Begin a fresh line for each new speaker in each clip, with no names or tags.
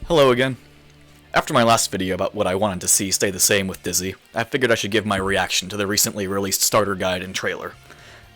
Hello again. After my last video about what I wanted to see stay the same with Dizzy, I figured I should give my reaction to the recently released starter guide and trailer.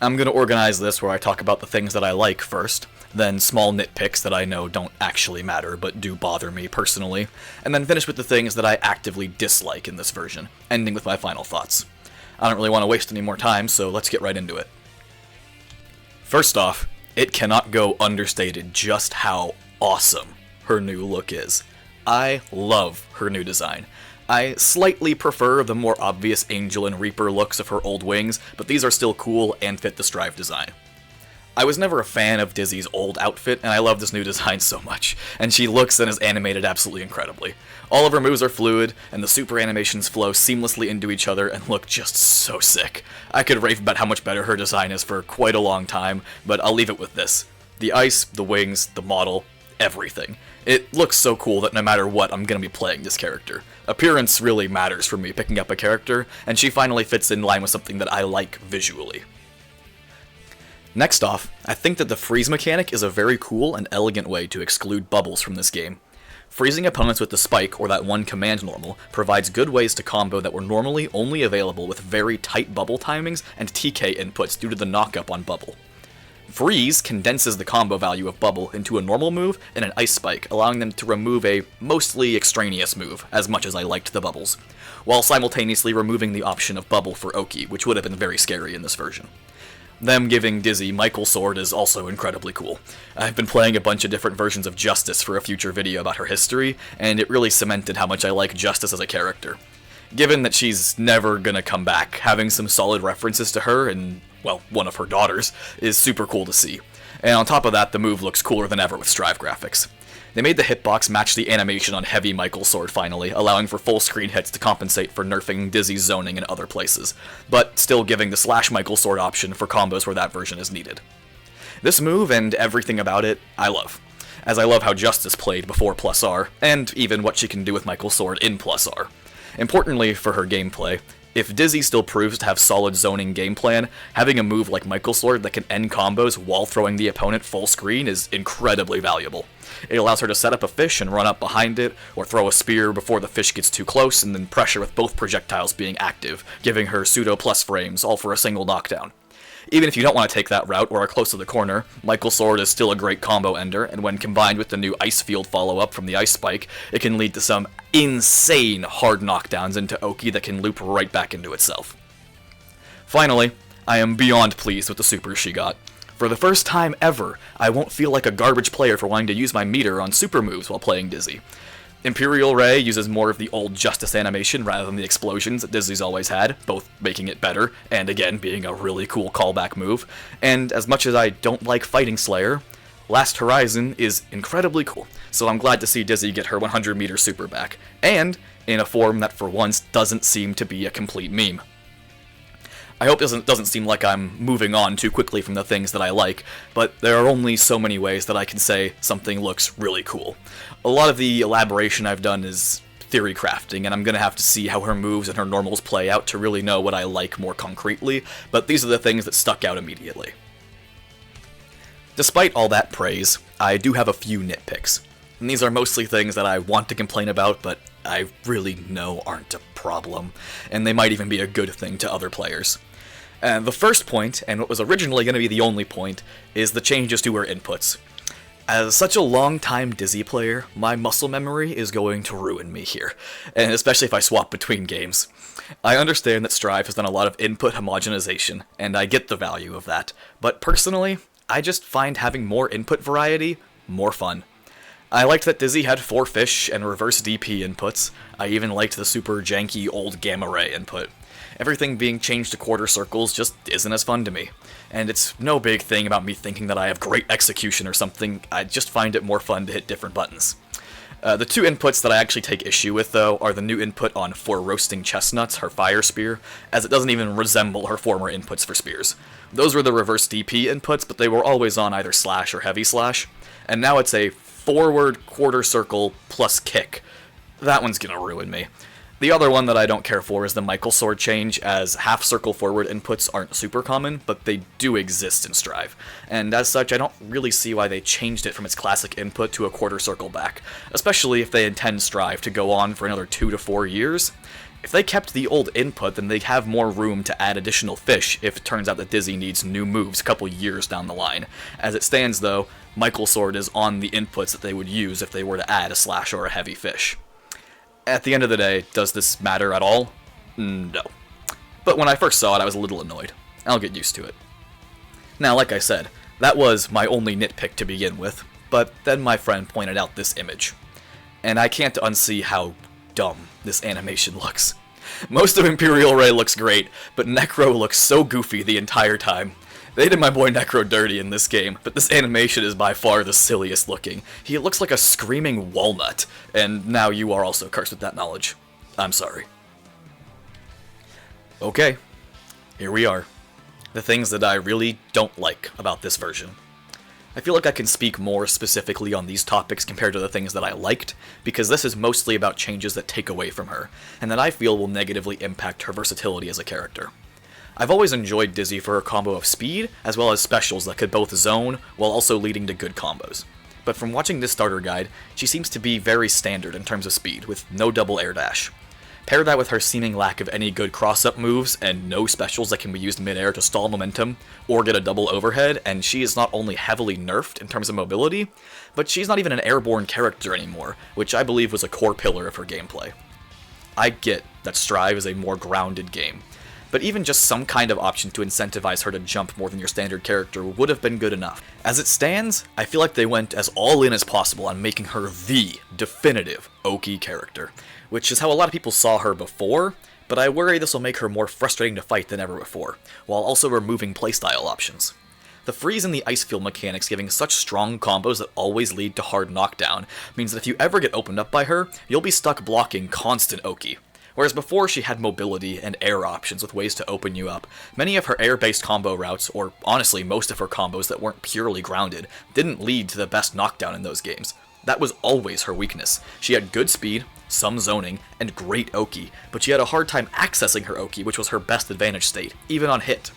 I'm going to organize this where I talk about the things that I like first, then small nitpicks that I know don't actually matter but do bother me personally, and then finish with the things that I actively dislike in this version, ending with my final thoughts. I don't really want to waste any more time, so let's get right into it. First off, it cannot go understated just how awesome her new look is. I love her new design. I slightly prefer the more obvious Angel and Reaper looks of her old wings, but these are still cool and fit the Strive design. I was never a fan of Dizzy's old outfit, and I love this new design so much, and she looks and is animated absolutely incredibly. All of her moves are fluid, and the super animations flow seamlessly into each other and look just so sick. I could rave about how much better her design is for quite a long time, but I'll leave it with this. The ice, the wings, the model, everything. It looks so cool that no matter what, I'm gonna be playing this character. Appearance really matters for me picking up a character, and she finally fits in line with something that I like visually. Next off, I think that the freeze mechanic is a very cool and elegant way to exclude bubbles from this game. Freezing opponents with the spike or that one command normal provides good ways to combo that were normally only available with very tight bubble timings and TK inputs due to the knockup on bubble. Freeze condenses the combo value of Bubble into a normal move and an Ice Spike, allowing them to remove a mostly extraneous move, as much as I liked the bubbles, while simultaneously removing the option of Bubble for Oki, which would have been very scary in this version. Them giving Dizzy Michael Sword is also incredibly cool. I've been playing a bunch of different versions of Justice for a future video about her history, and it really cemented how much I like Justice as a character. Given that she's never gonna come back, having some solid references to her and, well, one of her daughters, is super cool to see. And on top of that, the move looks cooler than ever with Strive graphics. They made the hitbox match the animation on Heavy Michael Sword finally, allowing for full screen hits to compensate for nerfing Dizzy's zoning in other places, but still giving the Slash Michael Sword option for combos where that version is needed. This move and everything about it, I love, as I love how Justice played before +R, and even what she can do with Michael Sword in +R. Importantly for her gameplay, if Dizzy still proves to have solid zoning game plan, having a move like Michael Sword that can end combos while throwing the opponent full screen is incredibly valuable. It allows her to set up a fish and run up behind it, or throw a spear before the fish gets too close and then pressure with both projectiles being active, giving her pseudo plus frames, all for a single knockdown. Even if you don't want to take that route or are close to the corner, Michael Sword is still a great combo ender, and when combined with the new Ice Field follow-up from the Ice Spike, it can lead to some insane hard knockdowns into Oki that can loop right back into itself. Finally, I am beyond pleased with the supers she got. For the first time ever, I won't feel like a garbage player for wanting to use my meter on super moves while playing Dizzy. Imperial Ray uses more of the old Justice animation rather than the explosions that Dizzy's always had, both making it better, and again being a really cool callback move. And as much as I don't like Fighting Slayer, Last Horizon is incredibly cool, so I'm glad to see Dizzy get her 100-meter super back, and in a form that for once doesn't seem to be a complete meme. I hope it doesn't seem like I'm moving on too quickly from the things that I like, but there are only so many ways that I can say something looks really cool. A lot of the elaboration I've done is theory crafting, and I'm gonna have to see how her moves and her normals play out to really know what I like more concretely, but these are the things that stuck out immediately. Despite all that praise, I do have a few nitpicks. And these are mostly things that I want to complain about, but I really know aren't a problem, and they might even be a good thing to other players. The first point, and what was originally going to be the only point, is the changes to her inputs. As such a long-time Dizzy player, my muscle memory is going to ruin me here, and especially if I swap between games. I understand that Strive has done a lot of input homogenization, and I get the value of that, but personally, I just find having more input variety more fun. I liked that Dizzy had 4 fish and reverse DP inputs. I even liked the super janky old gamma ray input. Everything being changed to quarter circles just isn't as fun to me. And it's no big thing about me thinking that I have great execution or something, I just find it more fun to hit different buttons. The 2 inputs that I actually take issue with, though, are the new input on For Roasting Chestnuts, her fire spear, as it doesn't even resemble her former inputs for spears. Those were the reverse DP inputs, but they were always on either slash or heavy slash, and now it's a forward quarter circle plus kick. That one's gonna ruin me. The other one that I don't care for is the Michael sword change, as half-circle forward inputs aren't super common, but they do exist in Strive, and as such I don't really see why they changed it from its classic input to a quarter circle back, especially if they intend Strive to go on for another 2 to 4 years. If they kept the old input, then they'd have more room to add additional fish if it turns out that Dizzy needs new moves a couple years down the line. As it stands though, Michael sword is on the inputs that they would use if they were to add a slash or a heavy fish. At the end of the day, does this matter at all? No. But when I first saw it, I was a little annoyed. I'll get used to it. Now, like I said, that was my only nitpick to begin with, but then my friend pointed out this image. And I can't unsee how dumb this animation looks. Most of Imperial Ray looks great, but Necro looks so goofy the entire time. They did my boy Necro dirty in this game, but this animation is by far the silliest looking. He looks like a screaming walnut, and now you are also cursed with that knowledge. I'm sorry. Okay, here we are. The things that I really don't like about this version. I feel like I can speak more specifically on these topics compared to the things that I liked, because this is mostly about changes that take away from her, and that I feel will negatively impact her versatility as a character. I've always enjoyed Dizzy for her combo of speed, as well as specials that could both zone, while also leading to good combos. But from watching this starter guide, she seems to be very standard in terms of speed, with no double air dash. Pair that with her seeming lack of any good cross-up moves, and no specials that can be used mid-air to stall momentum, or get a double overhead, and she is not only heavily nerfed in terms of mobility, but she's not even an airborne character anymore, which I believe was a core pillar of her gameplay. I get that Strive is a more grounded game, but even just some kind of option to incentivize her to jump more than your standard character would have been good enough. As it stands, I feel like they went as all in as possible on making her the definitive Oki character, which is how a lot of people saw her before, but I worry this will make her more frustrating to fight than ever before, while also removing playstyle options. The freeze and the ice field mechanics giving such strong combos that always lead to hard knockdown means that if you ever get opened up by her, you'll be stuck blocking constant Oki. Whereas before she had mobility and air options with ways to open you up, many of her air-based combo routes, or honestly most of her combos that weren't purely grounded, didn't lead to the best knockdown in those games. That was always her weakness. She had good speed, some zoning, and great Oki, but she had a hard time accessing her Oki, which was her best advantage state, even on hit.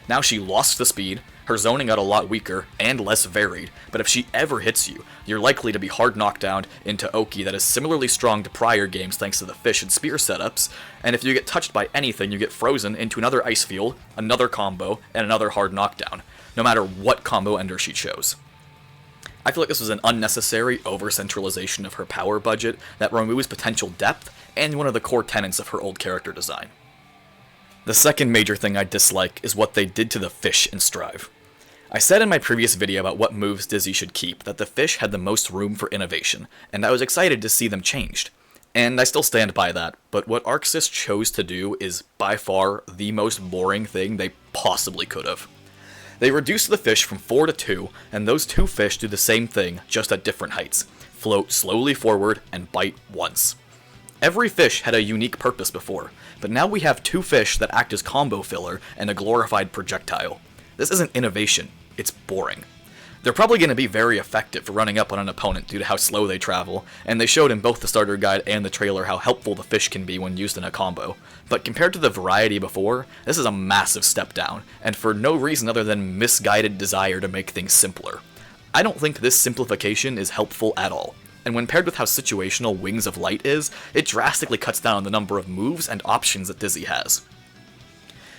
Now she lost the speed, her zoning got a lot weaker, and less varied, but if she ever hits you, you're likely to be hard knocked down into Oki that is similarly strong to prior games thanks to the fish and spear setups, and if you get touched by anything, you get frozen into another ice field, another combo, and another hard knockdown, no matter what combo ender she chose. I feel like this was an unnecessary over-centralization of her power budget that removes potential depth, and one of the core tenets of her old character design. The second major thing I dislike is what they did to the fish in Strive. I said in my previous video about what moves Dizzy should keep that the fish had the most room for innovation, and I was excited to see them changed. And I still stand by that, but what Xrd chose to do is by far the most boring thing they possibly could have. They reduced the fish from 4 to 2, and those 2 fish do the same thing, just at different heights. Float slowly forward and bite once. Every fish had a unique purpose before, but now we have 2 fish that act as combo filler and a glorified projectile. This isn't innovation, it's boring. They're probably going to be very effective for running up on an opponent due to how slow they travel, and they showed in both the starter guide and the trailer how helpful the fish can be when used in a combo. But compared to the variety before, this is a massive step down, and for no reason other than misguided desire to make things simpler. I don't think this simplification is helpful at all, and when paired with how situational Wings of Light is, it drastically cuts down on the number of moves and options that Dizzy has.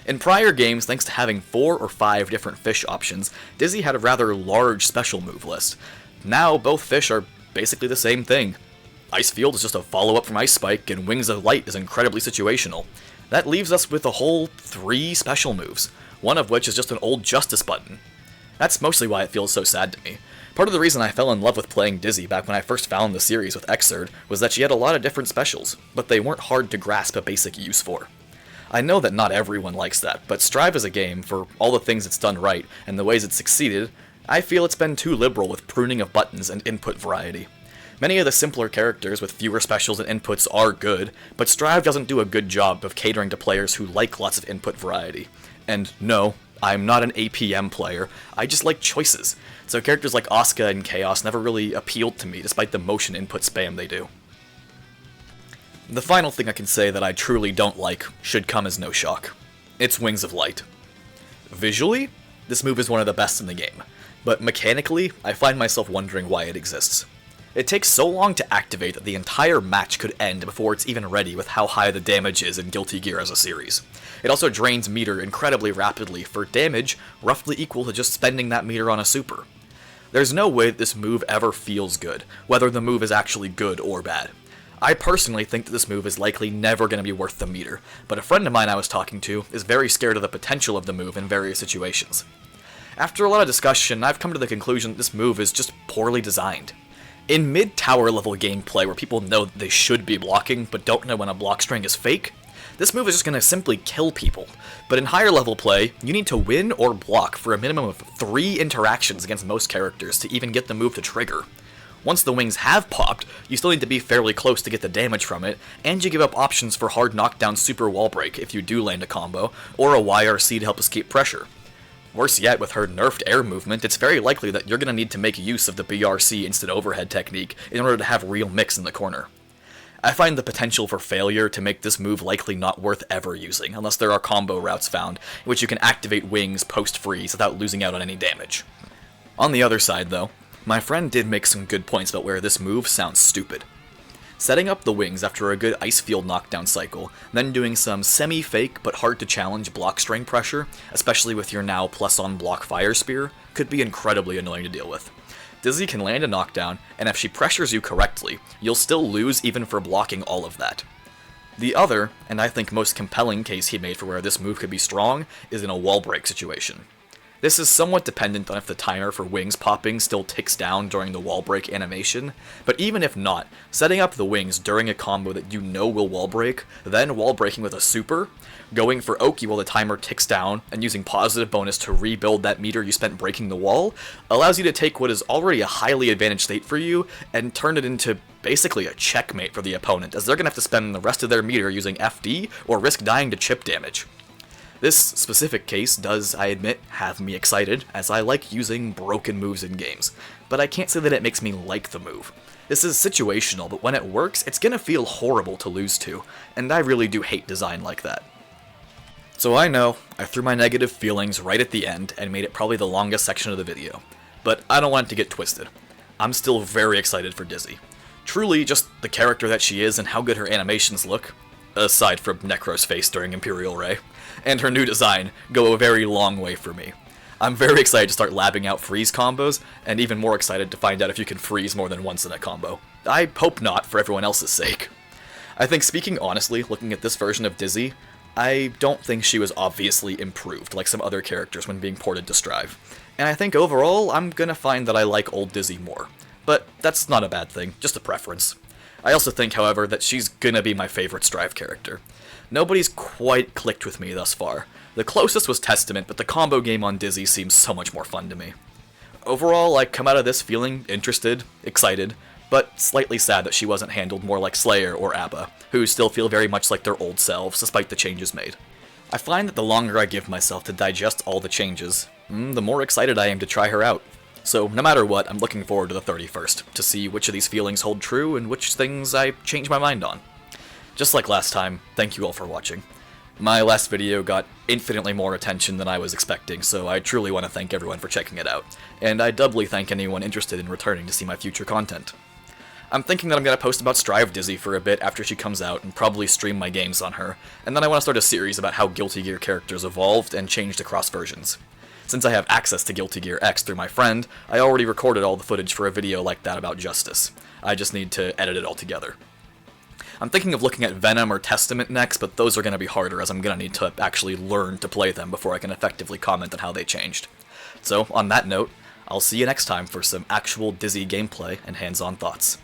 In prior games, thanks to having 4 or 5 different fish options, Dizzy had a rather large special move list. Now, both fish are basically the same thing. Ice Field is just a follow-up from Ice Spike, and Wings of Light is incredibly situational. That leaves us with a whole 3 special moves, one of which is just an old Justice button. That's mostly why it feels so sad to me. Part of the reason I fell in love with playing Dizzy back when I first found the series with Xrd was that she had a lot of different specials, but they weren't hard to grasp a basic use for. I know that not everyone likes that, but Strive as a game, for all the things it's done right, and the ways it's succeeded, I feel it's been too liberal with pruning of buttons and input variety. Many of the simpler characters with fewer specials and inputs are good, but Strive doesn't do a good job of catering to players who like lots of input variety. And no, I'm not an APM player, I just like choices, so characters like Asuka and Chaos never really appealed to me despite the motion input spam they do. The final thing I can say that I truly don't like should come as no shock. It's Wings of Light. Visually, this move is one of the best in the game, but mechanically, I find myself wondering why it exists. It takes so long to activate that the entire match could end before it's even ready with how high the damage is in Guilty Gear as a series. It also drains meter incredibly rapidly for damage roughly equal to just spending that meter on a super. There's no way that this move ever feels good, whether the move is actually good or bad. I personally think that this move is likely never going to be worth the meter, but a friend of mine I was talking to is very scared of the potential of the move in various situations. After a lot of discussion, I've come to the conclusion that this move is just poorly designed. In mid-tower level gameplay where people know that they should be blocking but don't know when a block string is fake, this move is just going to simply kill people. But in higher level play, you need to win or block for a minimum of 3 interactions against most characters to even get the move to trigger. Once the wings have popped, you still need to be fairly close to get the damage from it, and you give up options for hard knockdown super wall break if you do land a combo, or a YRC to help escape pressure. Worse yet, with her nerfed air movement, it's very likely that you're going to need to make use of the BRC instant overhead technique in order to have real mix in the corner. I find the potential for failure to make this move likely not worth ever using, unless there are combo routes found, in which you can activate wings post-freeze without losing out on any damage. On the other side, though, my friend did make some good points about where this move sounds stupid. Setting up the wings after a good ice field knockdown cycle, then doing some semi-fake but hard to challenge block string pressure, especially with your now plus-on block fire spear, could be incredibly annoying to deal with. Dizzy can land a knockdown, and if she pressures you correctly, you'll still lose even for blocking all of that. The other, and I think most compelling case he made for where this move could be strong, is in a wall break situation. This is somewhat dependent on if the timer for wings popping still ticks down during the wall break animation, but even if not, setting up the wings during a combo that you know will wall break, then wall breaking with a super, going for Oki while the timer ticks down, and using positive bonus to rebuild that meter you spent breaking the wall, allows you to take what is already a highly advantaged state for you and turn it into basically a checkmate for the opponent, as they're going to have to spend the rest of their meter using FD or risk dying to chip damage. This specific case does, I admit, have me excited, as I like using broken moves in games, but I can't say that it makes me like the move. This is situational, but when it works, it's gonna feel horrible to lose to, and I really do hate design like that. So I know, I threw my negative feelings right at the end and made it probably the longest section of the video, but I don't want it to get twisted. I'm still very excited for Dizzy. Truly, just the character that she is and how good her animations look, aside from Necro's face during Imperial Ray, and her new design go a very long way for me. I'm very excited to start labbing out freeze combos, and even more excited to find out if you can freeze more than once in a combo. I hope not, for everyone else's sake. I think, speaking honestly, looking at this version of Dizzy, I don't think she was obviously improved like some other characters when being ported to Strive. And I think overall, I'm gonna find that I like old Dizzy more. But that's not a bad thing, just a preference. I also think, however, that she's gonna be my favorite Strive character. Nobody's quite clicked with me thus far. The closest was Testament, but the combo game on Dizzy seems so much more fun to me. Overall, I come out of this feeling interested, excited, but slightly sad that she wasn't handled more like Slayer or ABBA, who still feel very much like their old selves despite the changes made. I find that the longer I give myself to digest all the changes, the more excited I am to try her out. So no matter what, I'm looking forward to the 31st, to see which of these feelings hold true and which things I change my mind on. Just like last time, thank you all for watching. My last video got infinitely more attention than I was expecting, so I truly want to thank everyone for checking it out, and I doubly thank anyone interested in returning to see my future content. I'm thinking that I'm going to post about Strive Dizzy for a bit after she comes out, and probably stream my games on her, and then I want to start a series about how Guilty Gear characters evolved and changed across versions. Since I have access to Guilty Gear X through my friend, I already recorded all the footage for a video like that about Justice. I just need to edit it all together. I'm thinking of looking at Venom or Testament next, but those are going to be harder as I'm going to need to actually learn to play them before I can effectively comment on how they changed. So, on that note, I'll see you next time for some actual Dizzy gameplay and hands-on thoughts.